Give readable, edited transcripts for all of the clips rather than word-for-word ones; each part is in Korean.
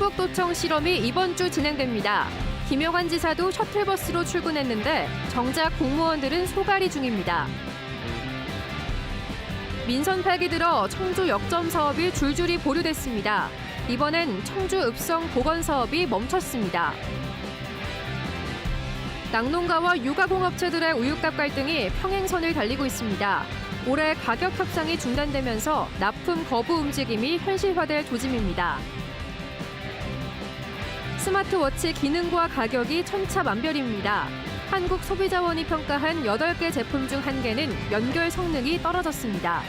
충북도청 실험이 이번 주 진행됩니다. 김영환 지사도 셔틀버스로 출근했는데 정작 공무원들은 소갈이 중입니다. 민선 8기 들어 청주 역점 사업이 줄줄이 보류됐습니다. 이번엔 청주 읍성 보건 사업이 멈췄습니다. 낙농가와 육아공업체들의 우유값 갈등이 평행선을 달리고 있습니다. 올해 가격 협상이 중단되면서 납품 거부 움직임이 현실화될 조짐입니다. 스마트워치 기능과 가격이 천차만별입니다. 한국소비자원이 평가한 8개 제품 중 1개는 연결 성능이 떨어졌습니다.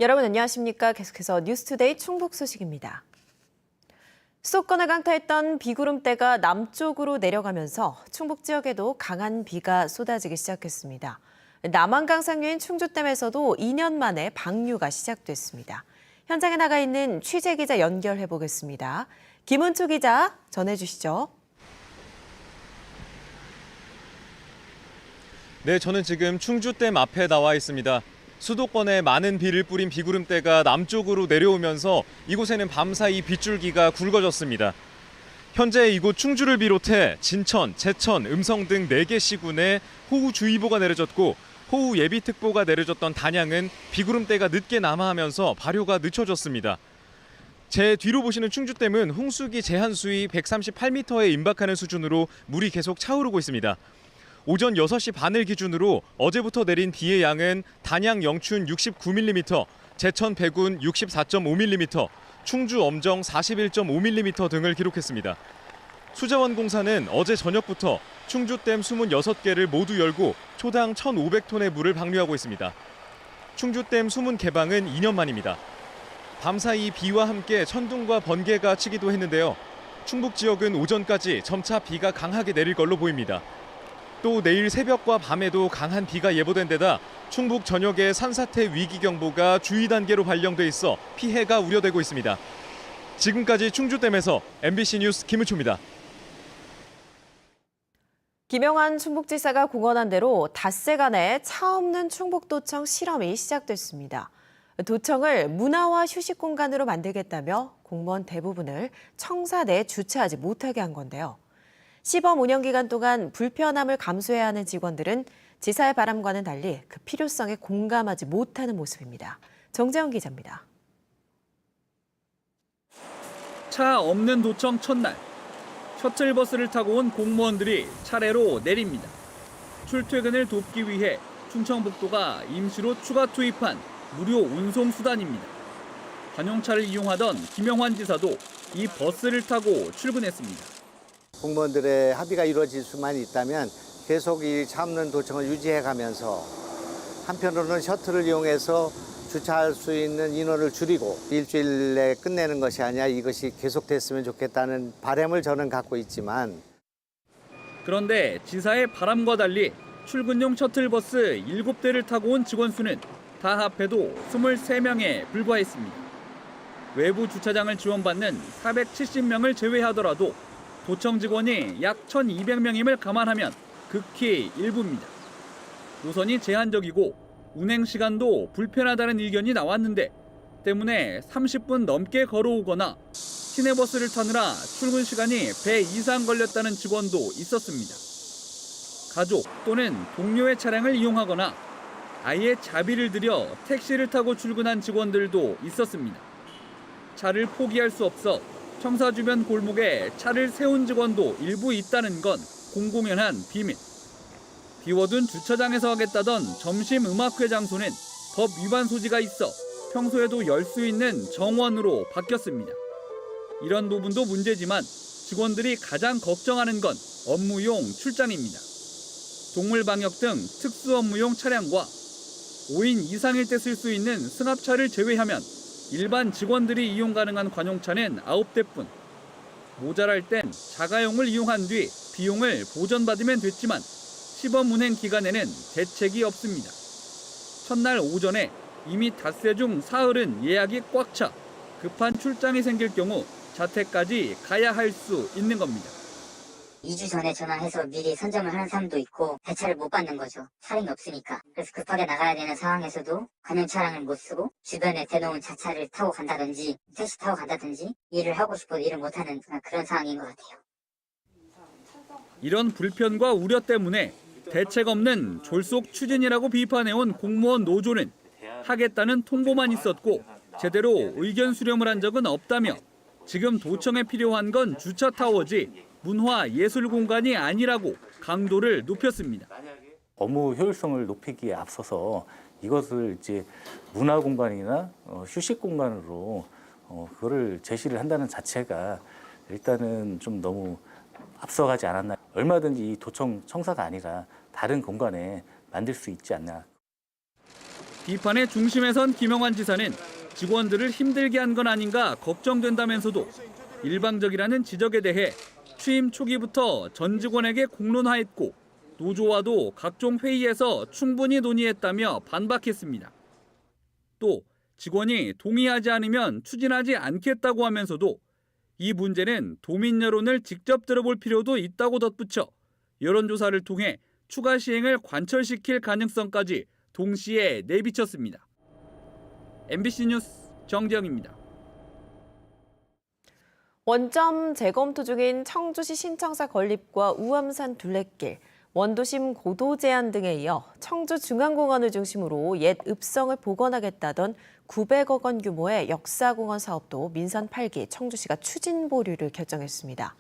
여러분 안녕하십니까? 계속해서 뉴스투데이 충북 소식입니다. 수도권을 강타했던 비구름대가 남쪽으로 내려가면서 충북 지역에도 강한 비가 쏟아지기 시작했습니다. 남한강 상류인 충주댐에서도 2년 만에 방류가 시작됐습니다. 현장에 나가 있는 취재기자 연결해 보겠습니다. 김은초 기자 전해주시죠. 네, 저는 지금 충주댐 앞에 나와 있습니다. 수도권에 많은 비를 뿌린 비구름대가 남쪽으로 내려오면서 이곳에는 밤사이 빗줄기가 굵어졌습니다. 현재 이곳 충주를 비롯해 진천, 제천, 음성 등 4개 시군에 호우주의보가 내려졌고 호우 예비특보가 내려졌던 단양은 비구름대가 늦게 남하하면서 발효가 늦춰졌습니다. 제 뒤로 보시는 충주댐은 홍수기 제한수위 138m에 임박하는 수준으로 물이 계속 차오르고 있습니다. 오전 6시 반을 기준으로 어제부터 내린 비의 양은 단양 영춘 69mm, 제천 백운 64.5mm, 충주 엄정 41.5mm 등을 기록했습니다. 수자원공사는 어제 저녁부터 충주댐 26개를 모두 열고 초당 1,500톤의 물을 방류하고 있습니다. 충주댐 수문 개방은 2년 만입니다. 밤사이 비와 함께 천둥과 번개가 치기도 했는데요. 충북 지역은 오전까지 점차 비가 강하게 내릴 걸로 보입니다. 또 내일 새벽과 밤에도 강한 비가 예보된 데다 충북 전역에 산사태 위기경보가 주의 단계로 발령돼 있어 피해가 우려되고 있습니다. 지금까지 충주댐에서 MBC 뉴스 김은초입니다. 김영환 충북지사가 공언한 대로 닷새간의 차 없는 충북도청 실험이 시작됐습니다. 도청을 문화와 휴식 공간으로 만들겠다며 공무원 대부분을 청사 내에 주차하지 못하게 한 건데요. 시범 운영 기간 동안 불편함을 감수해야 하는 직원들은 지사의 바람과는 달리 그 필요성에 공감하지 못하는 모습입니다. 정재영 기자입니다. 차 없는 도청 첫날, 셔틀버스를 타고 온 공무원들이 차례로 내립니다. 출퇴근을 돕기 위해 충청북도가 임시로 추가 투입한 무료 운송수단입니다. 관용차를 이용하던 김영환 지사도 이 버스를 타고 출근했습니다. 공무원들의 합의가 이루어질 수만 있다면 계속 이 차 없는 도청을 유지해가면서 한편으로는 셔틀을 이용해서 주차할 수 있는 인원을 줄이고 일주일 내에 끝내는 것이 아니라 이것이 계속됐으면 좋겠다는 바람을 저는 갖고 있지만 그런데 지사의 바람과 달리 출근용 셔틀버스 7대를 타고 온 직원 수는 다 합해도 23명에 불과했습니다. 외부 주차장을 지원받는 470명을 제외하더라도 도청 직원이 약 1,200명임을 감안하면 극히 일부입니다. 노선이 제한적이고 운행 시간도 불편하다는 의견이 나왔는데 때문에 30분 넘게 걸어오거나 시내버스를 타느라 출근 시간이 배 이상 걸렸다는 직원도 있었습니다. 가족 또는 동료의 차량을 이용하거나 아예 자비를 들여 택시를 타고 출근한 직원들도 있었습니다. 차를 포기할 수 없어 청사 주변 골목에 차를 세운 직원도 일부 있다는 건 공공연한 비밀. 비워둔 주차장에서 하겠다던 점심 음악회 장소는 법 위반 소지가 있어 평소에도 열 수 있는 정원으로 바뀌었습니다. 이런 부분도 문제지만 직원들이 가장 걱정하는 건 업무용 출장입니다. 동물방역 등 특수 업무용 차량과 5인 이상일 때 쓸 수 있는 승합차를 제외하면 일반 직원들이 이용 가능한 관용차는 9대뿐. 모자랄 땐 자가용을 이용한 뒤 비용을 보전받으면 됐지만 시범 운행 기간에는 대책이 없습니다. 첫날 오전에 이미 닷새 중 사흘은 예약이 꽉 차 급한 출장이 생길 경우 자택까지 가야 할 수 있는 겁니다. 2주 전에 전화해서 미리 선점을 하는 사람도 있고 배차를 못 받는 거죠. 차량이 없으니까. 그래서 급하게 나가야 되는 상황에서도 관용 차량을 못 쓰고 주변에 대놓은 자차를 타고 간다든지 택시 타고 간다든지 일을 하고 싶어도 일을 못하는 그런 상황인 것 같아요. 이런 불편과 우려 때문에 대책 없는 졸속 추진이라고 비판해온 공무원 노조는 하겠다는 통보만 있었고 제대로 의견 수렴을 한 적은 없다며 지금 도청에 필요한 건 주차타워지 문화 예술 공간이 아니라고 강도를 높였습니다. 업무 효율성을 높이기에 앞서서 이것을 이제 문화 공간이나 휴식 공간으로 그거를 제시를 한다는 자체가 일단은 좀 너무 앞서가지 않았나. 얼마든지 이 도청 청사가 아니라 다른 공간에 만들 수 있지 않나. 비판의 중심에 선 김영환 지사는 직원들을 힘들게 한 건 아닌가 걱정된다면서도 일방적이라는 지적에 대해 취임 초기부터 전 직원에게 공론화했고 노조와도 각종 회의에서 충분히 논의했다며 반박했습니다. 또 직원이 동의하지 않으면 추진하지 않겠다고 하면서도 이 문제는 도민 여론을 직접 들어볼 필요도 있다고 덧붙여 여론조사를 통해 추가 시행을 관철시킬 가능성까지 동시에 내비쳤습니다. MBC 뉴스 정재영입니다. 원점 재검토 중인 청주시 신청사 건립과 우암산 둘레길, 원도심 고도 제한 등에 이어 청주중앙공원을 중심으로 옛 읍성을 복원하겠다던 900억 원 규모의 역사공원 사업도 민선 8기 청주시가 추진 보류를 결정했습니다.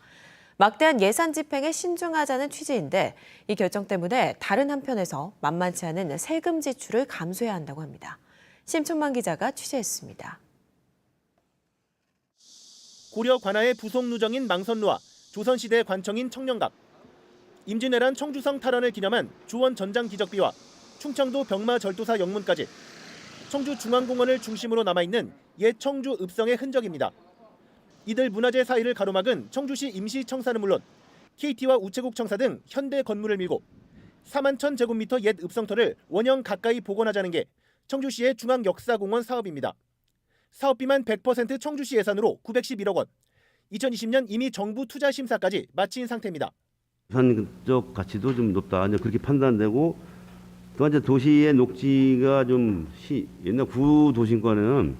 막대한 예산 집행에 신중하자는 취지인데 이 결정 때문에 다른 한편에서 만만치 않은 세금 지출을 감수해야 한다고 합니다. 심춘만 기자가 취재했습니다. 고려 관아의 부속 누정인 망선루와 조선시대 관청인 청년각, 임진왜란 청주성 탈환을 기념한 조원 전장 기적비와 충청도 병마 절도사 영문까지 청주중앙공원을 중심으로 남아있는 옛 청주 읍성의 흔적입니다. 이들 문화재 사이를 가로막은 청주시 임시청사는 물론 KT와 우체국 청사 등 현대 건물을 밀고 4만 1,000제곱미터 옛 읍성터를 원형 가까이 복원하자는 게 청주시의 중앙역사공원 사업입니다. 사업비만 100% 청주시 예산으로 911억 원, 2020년 이미 정부 투자 심사까지 마친 상태입니다. 산적 가치도 좀 높다. 그렇게 판단되고 또 이제 도시의 녹지가 좀 옛날 구도심과는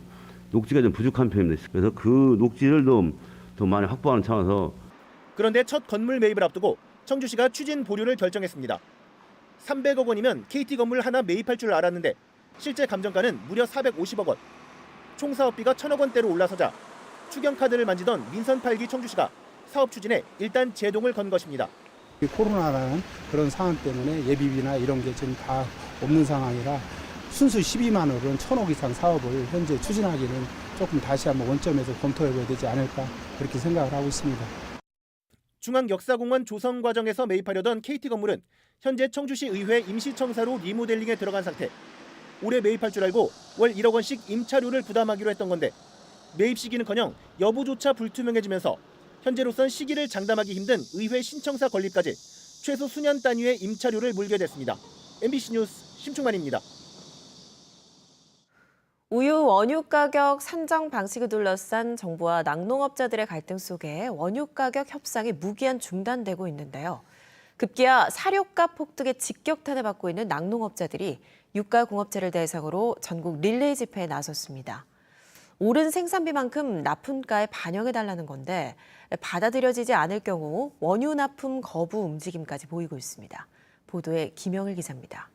녹지가 좀 부족한 편입니다. 그래서 그 녹지를 더 많이 확보하는 차원에서. 그런데 첫 건물 매입을 앞두고 청주시가 추진 보류를 결정했습니다. 300억 원이면 KT 건물 하나 매입할 줄 알았는데 실제 감정가는 무려 450억 원. 총 사업비가 1,000억 원대로 올라서자 추경카드를 만지던 민선 8기 청주시가 사업 추진에 일단 제동을 건 것입니다. 코로나라는 그런 상황 때문에 예비비나 이런 게 지금 다 없는 상황이라 순수 12만원은 1,000억 이상 사업을 현재 추진하기는 조금 다시 한번 원점에서 검토해봐야 되지 않을까 그렇게 생각을 하고 있습니다. 중앙역사공원 조성 과정에서 매입하려던 KT 건물은 현재 청주시 의회 임시청사로 리모델링에 들어간 상태. 올해 매입할 줄 알고 월 1억 원씩 임차료를 부담하기로 했던 건데 매입 시기는커녕 여부조차 불투명해지면서 현재로선 시기를 장담하기 힘든 의회 신청사 건립까지 최소 수년 단위의 임차료를 물게 됐습니다. MBC 뉴스 심충만입니다. 우유 원유 가격 산정 방식을 둘러싼 정부와 낙농업자들의 갈등 속에 원유 가격 협상이 무기한 중단되고 있는데요. 급기야 사료값 폭등에 직격탄을 받고 있는 낙농업자들이 유가공업체를 대상으로 전국 릴레이 집회에 나섰습니다. 오른 생산비만큼 납품가에 반영해달라는 건데 받아들여지지 않을 경우 원유 납품 거부 움직임까지 보이고 있습니다. 보도에 김영일 기자입니다.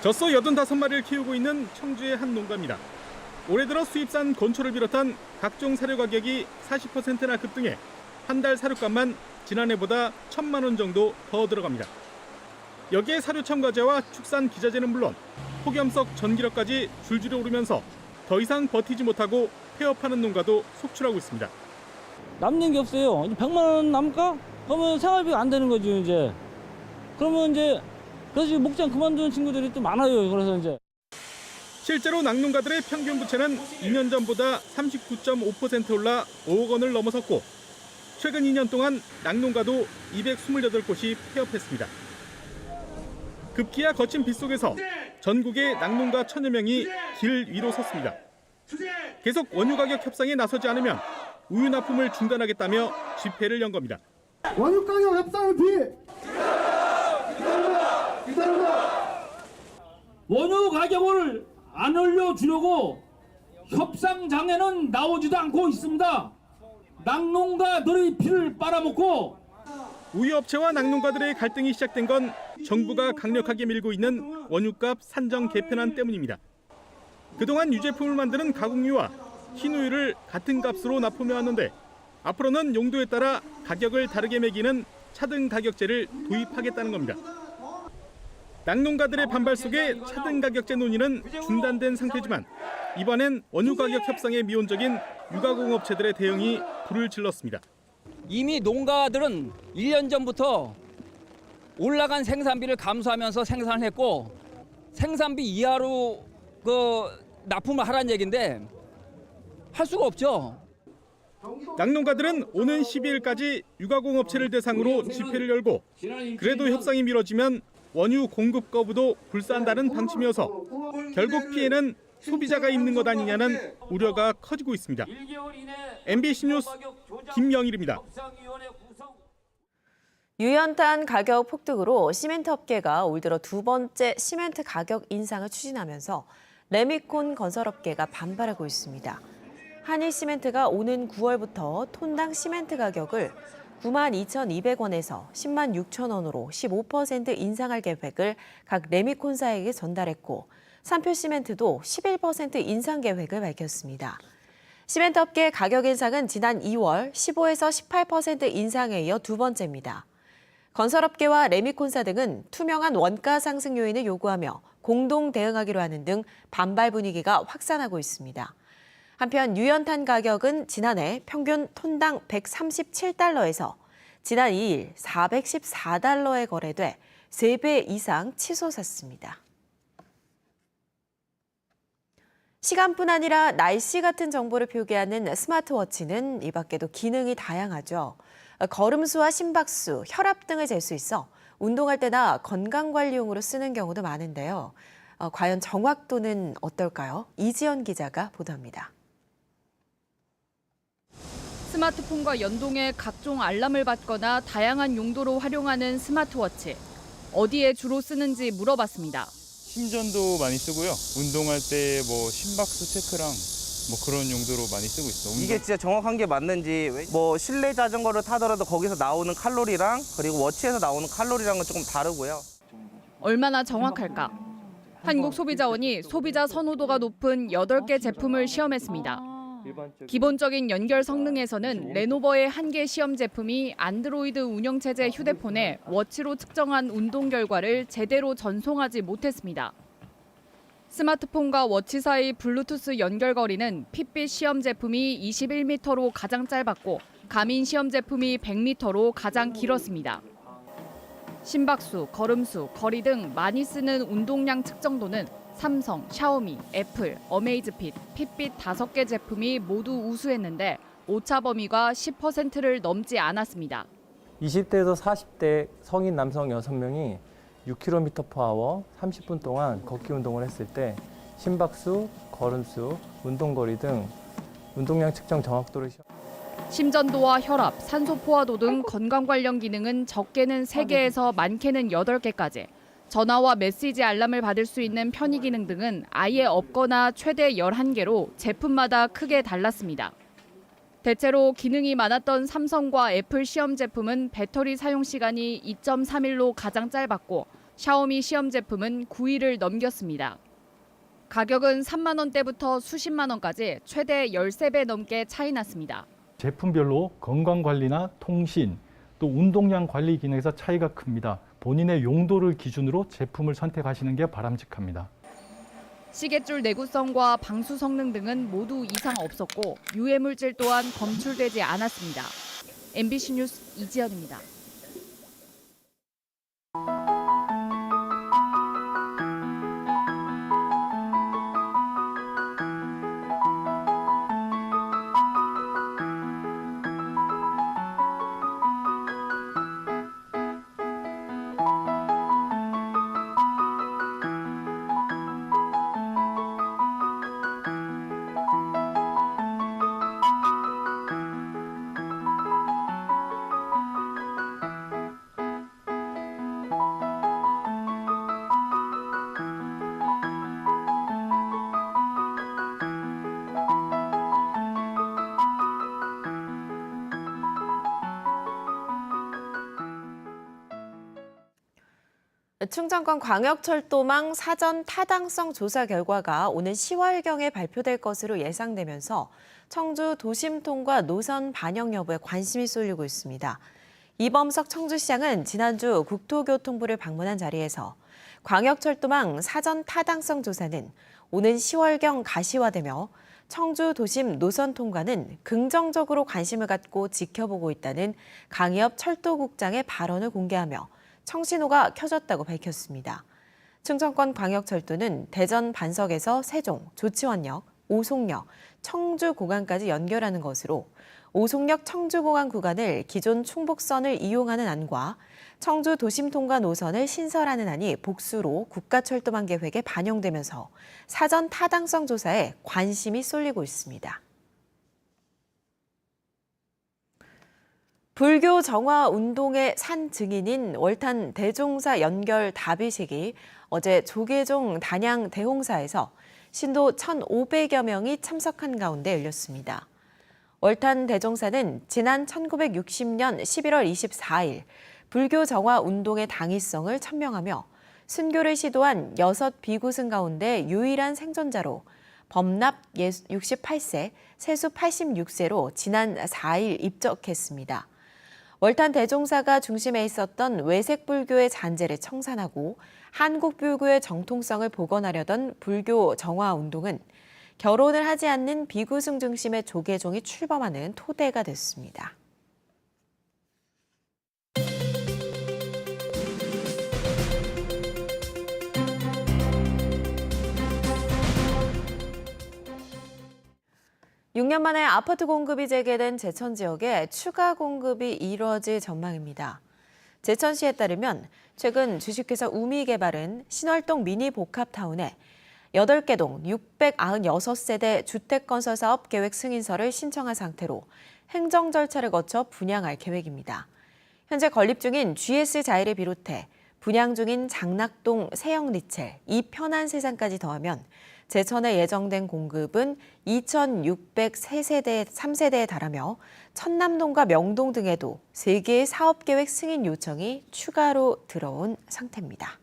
젖소 85마리를 키우고 있는 청주의 한 농가입니다. 올해 들어 수입산 건초를 비롯한 각종 사료 가격이 40%나 급등해 한 달 사료값만 지난해보다 1,000만 원 정도 더 들어갑니다. 여기에 사료 첨가제와 축산 기자재는 물론 폭염석 전기료까지 줄줄이 오르면서 더 이상 버티지 못하고 폐업하는 농가도 속출하고 있습니다. 남는 게 없어요. 100만 원 남을까? 그러면 생활비가 안 되는 거죠, 이제. 그러면 이제 그래서 목장 그만두는 친구들이 또 많아요. 그래서 이제 실제로 낙농가들의 평균 부채는 2년 전보다 39.5% 올라 5억 원을 넘어섰고 최근 2년 동안 낙농가도 228곳이 폐업했습니다. 급기야 거친 빗속에서 전국의 낙농가 1,000여 명이 길 위로 섰습니다. 계속 원유 가격 협상에 나서지 않으면 우유 납품을 중단하겠다며 집회를 연 겁니다. 원유 가격 협상을 피해. 원유 가격을 안 올려주려고 협상장에는 나오지도 않고 있습니다. 낙농가들의 피를 빨아먹고 우유업체와 낙농가들의 갈등이 시작된 건 정부가 강력하게 밀고 있는 원유값 산정 개편안 때문입니다. 그동안 유제품을 만드는 가공유와 흰우유를 같은 값으로 납품해왔는데 앞으로는 용도에 따라 가격을 다르게 매기는 차등 가격제를 도입하겠다는 겁니다. 낙농가들의 반발 속에 차등 가격제 논의는 중단된 상태지만 이번엔 원유 가격 협상에 미온적인 유가공업체들의 대응이 불을 질렀습니다. 이미 농가들은 1년 전부터 올라간 생산비를 감수하면서 생산을 했고 생산비 이하로 납품을 하라는 얘기인데 할 수가 없죠. 낙농가들은 오는 12일까지 유가공업체를 대상으로 집회를 열고 그래도 협상이 미뤄지면 원유 공급 거부도 불사한다는 방침이어서 결국 피해는 소비자가 입는 것 아니냐는 우려가 커지고 있습니다. MBC 뉴스 김영일입니다. 유연탄 가격 폭등으로 시멘트 업계가 올 들어 두 번째 시멘트 가격 인상을 추진하면서 레미콘 건설업계가 반발하고 있습니다. 한일시멘트가 오는 9월부터 톤당 시멘트 가격을 92,200원에서 106,000원으로 15% 인상할 계획을 각 레미콘사에게 전달했고 삼표시멘트도 11% 인상 계획을 밝혔습니다. 시멘트업계 가격 인상은 지난 2월 15에서 18% 인상에 이어 두 번째입니다. 건설업계와 레미콘사 등은 투명한 원가 상승 요인을 요구하며 공동 대응하기로 하는 등 반발 분위기가 확산하고 있습니다. 한편 유연탄 가격은 지난해 평균 톤당 137달러에서 지난 2일 414달러에 거래돼 3배 이상 치솟았습니다. 시간뿐 아니라 날씨 같은 정보를 표기하는 스마트워치는 이 밖에도 기능이 다양하죠. 걸음수와 심박수, 혈압 등을 잴 수 있어 운동할 때나 건강관리용으로 쓰는 경우도 많은데요. 과연 정확도는 어떨까요? 이지연 기자가 보도합니다. 스마트폰과 연동해 각종 알람을 받거나 다양한 용도로 활용하는 스마트워치. 어디에 주로 쓰는지 물어봤습니다. 심전도 많이 쓰고요. 운동할 때 뭐 심박수 체크랑 뭐 그런 용도로 많이 쓰고 있어. 이게 진짜 정확한 게 맞는지 뭐 실내 자전거를 타더라도 거기서 나오는 칼로리랑 그리고 워치에서 나오는 칼로리랑은 조금 다르고요. 얼마나 정확할까? 한국소비자원이 소비자 선호도가 높은 8개 제품을 시험했습니다. 기본적인 연결 성능에서는 레노버의 한 개 시험 제품이 안드로이드 운영체제 휴대폰에 워치로 측정한 운동 결과를 제대로 전송하지 못했습니다. 스마트폰과 워치 사이 블루투스 연결 거리는 핏빛 시험 제품이 21m로 가장 짧았고 가민 시험 제품이 100m로 가장 길었습니다. 심박수, 걸음수, 거리 등 많이 쓰는 운동량 측정도는 삼성, 샤오미, 애플, 어메이즈핏, 핏빛 5개 제품이 모두 우수했는데 오차 범위가 10%를 넘지 않았습니다. 20대에서 40대 성인 남성 6명이 6km/h 30분 동안 걷기 운동을 했을 때 심박수, 걸음수, 운동거리 등 운동량 측정 정확도를 심전도와 혈압, 산소 포화도 등 건강 관련 기능은 적게는 3개에서 많게는 8개까지, 전화와 메시지 알람을 받을 수 있는 편의 기능 등은 아예 없거나 최대 11개로 제품마다 크게 달랐습니다. 대체로 기능이 많았던 삼성과 애플 시험 제품은 배터리 사용 시간이 2.3일로 가장 짧았고 샤오미 시험 제품은 9일을 넘겼습니다. 가격은 3만 원대부터 수십만 원까지 최대 13배 넘게 차이 났습니다. 제품별로 건강관리나 통신, 또 운동량 관리 기능에서 차이가 큽니다. 본인의 용도를 기준으로 제품을 선택하시는 게 바람직합니다. 시계줄 내구성과 방수 성능 등은 모두 이상 없었고 유해물질 또한 검출되지 않았습니다. MBC 뉴스 이지연입니다. 충청권 광역철도망 사전 타당성 조사 결과가 오는 10월경에 발표될 것으로 예상되면서 청주 도심 통과 노선 반영 여부에 관심이 쏠리고 있습니다. 이범석 청주시장은 지난주 국토교통부를 방문한 자리에서 광역철도망 사전 타당성 조사는 오는 10월경 가시화되며 청주 도심 노선 통과는 긍정적으로 관심을 갖고 지켜보고 있다는 강희엽 철도국장의 발언을 공개하며 청신호가 켜졌다고 밝혔습니다. 충청권 광역철도는 대전 반석에서 세종, 조치원역, 오송역, 청주공항까지 연결하는 것으로 오송역 청주공항 구간을 기존 충북선을 이용하는 안과 청주 도심통과 노선을 신설하는 안이 복수로 국가철도망 계획에 반영되면서 사전 타당성 조사에 관심이 쏠리고 있습니다. 불교 정화 운동의 산 증인인 월탄 대종사 연결 답의식이 어제 조계종 단양 대홍사에서 신도 1,500여 명이 참석한 가운데 열렸습니다. 월탄 대종사는 지난 1960년 11월 24일 불교 정화 운동의 당위성을 천명하며 순교를 시도한 6 비구승 가운데 유일한 생존자로 범납 68세, 세수 86세로 지난 4일 입적했습니다. 월탄 대종사가 중심에 있었던 외색 불교의 잔재를 청산하고 한국 불교의 정통성을 복원하려던 불교 정화 운동은 결혼을 하지 않는 비구승 중심의 조계종이 출범하는 토대가 됐습니다. (6년) 만에 아파트 공급이 재개된 제천 지역에 추가 공급이 이뤄질 전망입니다. 제천시에 따르면 최근 주식회사 우미개발은 신월동 미니 복합타운에 8개 동 696세대 주택건설 사업 계획 승인서를 신청한 상태로 행정 절차를 거쳐 분양할 계획입니다. 현재 건립 중인 GS 자일을 비롯해 분양 중인 장락동 세영 리첼, 이편안세상까지 더하면 제천에 예정된 공급은 2,603세대에 달하며 천남동과 명동 등에도 3개의 사업계획 승인 요청이 추가로 들어온 상태입니다.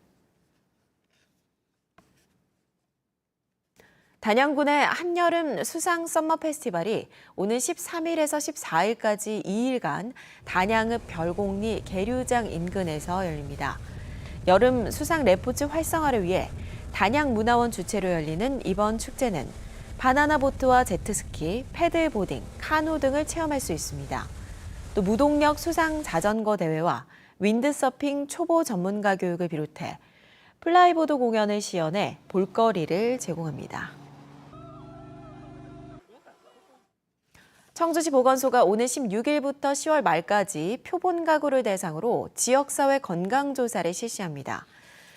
단양군의 한여름 수상 썸머 페스티벌이 오는 13일에서 14일까지 2일간 단양읍 별곡리 계류장 인근에서 열립니다. 여름 수상 레포츠 활성화를 위해 단양문화원 주최로 열리는 이번 축제는 바나나 보트와 제트스키, 패들보딩, 카누 등을 체험할 수 있습니다. 또 무동력 수상 자전거 대회와 윈드서핑 초보 전문가 교육을 비롯해 플라이보드 공연을 시연해 볼거리를 제공합니다. 청주시 보건소가 오는 16일부터 10월 말까지 표본 가구를 대상으로 지역사회 건강조사를 실시합니다.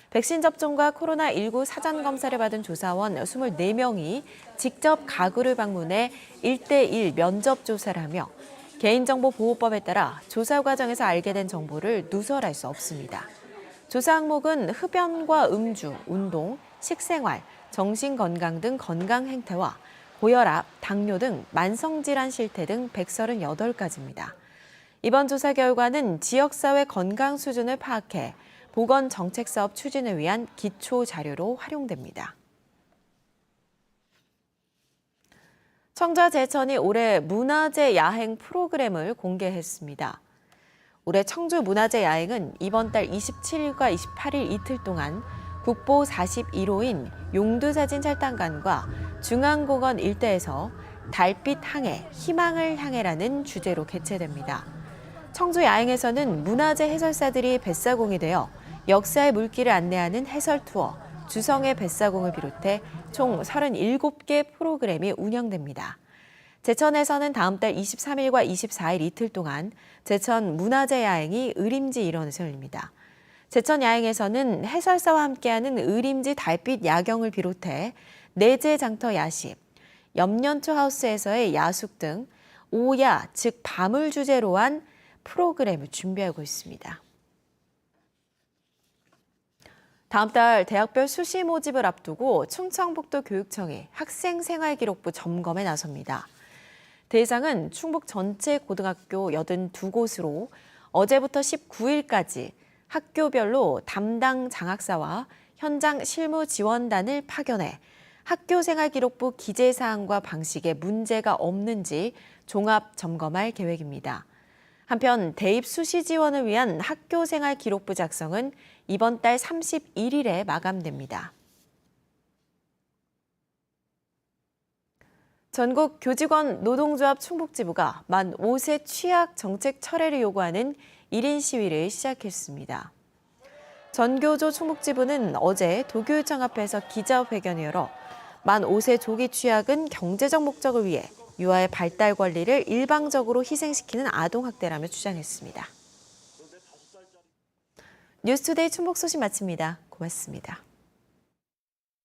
백신 접종과 코로나19 사전 검사를 받은 조사원 24명이 직접 가구를 방문해 1:1 면접 조사를 하며 개인정보보호법에 따라 조사 과정에서 알게 된 정보를 누설할 수 없습니다. 조사 항목은 흡연과 음주, 운동, 식생활, 정신건강 등 건강 행태와 고혈압, 당뇨 등 만성질환 실태 등 138가지입니다. 이번 조사 결과는 지역사회 건강 수준을 파악해 보건정책사업 추진을 위한 기초 자료로 활용됩니다. 청주와 제천이 올해 문화재 야행 프로그램을 공개했습니다. 올해 청주 문화재 야행은 이번 달 27일과 28일 이틀 동안 국보 41호인 용두사진 찰당관과 중앙공원 일대에서 달빛 항해, 희망을 향해라는 주제로 개최됩니다. 청주 야행에서는 문화재 해설사들이 뱃사공이 되어 역사의 물길을 안내하는 해설 투어, 주성의 뱃사공을 비롯해 총 37개 프로그램이 운영됩니다. 제천에서는 다음 달 23일과 24일 이틀 동안 제천 문화재 야행이 의림지 일원에서 열립니다. 제천 야행에서는 해설사와 함께하는 의림지 달빛 야경을 비롯해 내재 장터 야식, 염년초 하우스에서의 야숙 등 오야, 즉 밤을 주제로 한 프로그램을 준비하고 있습니다. 다음 달 대학별 수시 모집을 앞두고 충청북도 교육청이 학생생활기록부 점검에 나섭니다. 대상은 충북 전체 고등학교 82곳으로 어제부터 19일까지 학교별로 담당 장학사와 현장 실무 지원단을 파견해 학교생활기록부 기재사항과 방식에 문제가 없는지 종합 점검할 계획입니다. 한편 대입 수시 지원을 위한 학교생활기록부 작성은 이번 달 31일에 마감됩니다. 전국 교직원 노동조합 충북지부가 만 5세 취약 정책 철회를 요구하는 1인 시위를 시작했습니다. 전교조 충북지부는 어제 도교육청 앞에서 기자회견을 열어 만 5세 조기 취약은 경제적 목적을 위해 유아의 발달 권리를 일방적으로 희생시키는 아동학대라며 주장했습니다. 뉴스투데이 충북 소식 마칩니다. 고맙습니다.